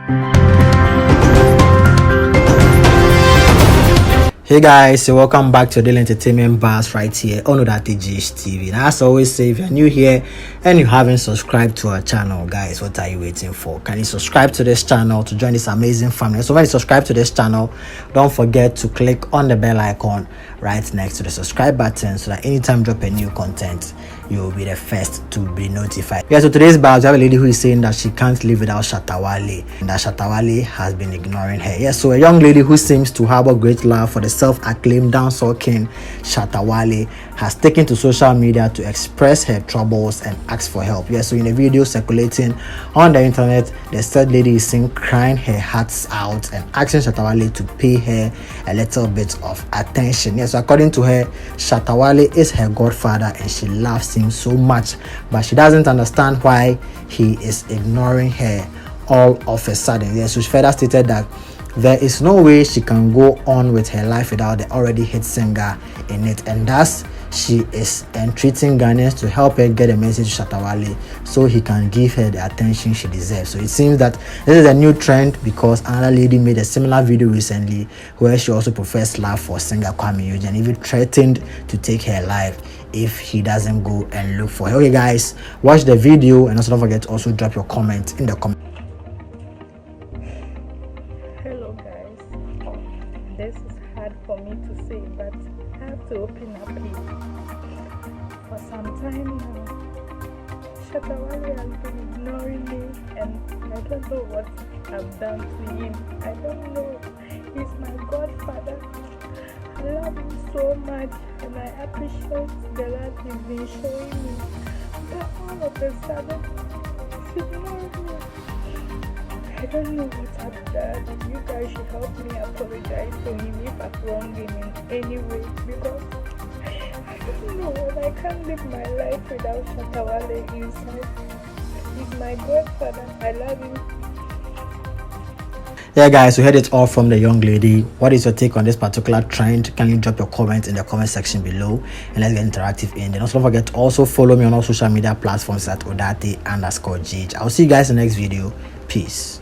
Hey guys, so welcome back to Daily Entertainment Bars right here on Odate TV. Now, as I always say, if you're new here and you haven't subscribed to our channel, guys, what are you waiting for? Can you subscribe to this channel to join this amazing family? So when you subscribe to this channel, don't forget to click on the bell icon right next to the subscribe button so that anytime I drop a new content, you will be the first to be notified. Yeah, so today's bars, we have a lady who is saying that she can't live without Shatta Wale and that Shatta Wale has been ignoring her. Yeah, so a young lady who seems to harbor great love for the self-acclaimed dancehall king Shatta Wale has taken to social media to express her troubles and ask for help. Yeah, so in a video circulating on the internet, the said lady is seen crying her hearts out and asking Shatta Wale to pay her a little bit of attention. Yeah, so according to her, Shatta Wale is her godfather and she loves him so much, but she doesn't understand why he is ignoring her all of a sudden. Yeah, so she further stated that there is no way she can go on with her life without the already hit singer in it, and thus she is entreating Ghanaians to help her get a message to Shatta Wale so he can give her the attention she deserves. So it seems that this is a new trend because another lady made a similar video recently where she also professed love for singer Kwame Eugene and even threatened to take her life if he doesn't go and look for her. Okay guys, watch the video and also don't forget to also drop your comment in the comment. Hello guys, this is hard for me to say, but I have to open up here. For some time now, Shatta Wale has been ignoring me and I don't know what I've done to him. I don't know. He's my godfather. I love him so much and I appreciate the love he's been showing me. But all of a sudden, he's ignoring me. I don't know what I've done. You guys should help me apologize to him if I've wronged him in any way, because I don't know, and I can't live my life without Shatta Wale inside. He's my godfather. I love him. Yeah guys, we heard it all from the young lady. What is your take on this particular trend? Can you drop your comment in the comment section below and let's get interactive in. Then also don't forget to also follow me on all social media platforms at Odate_GH. I'll see you guys in the next video. Peace.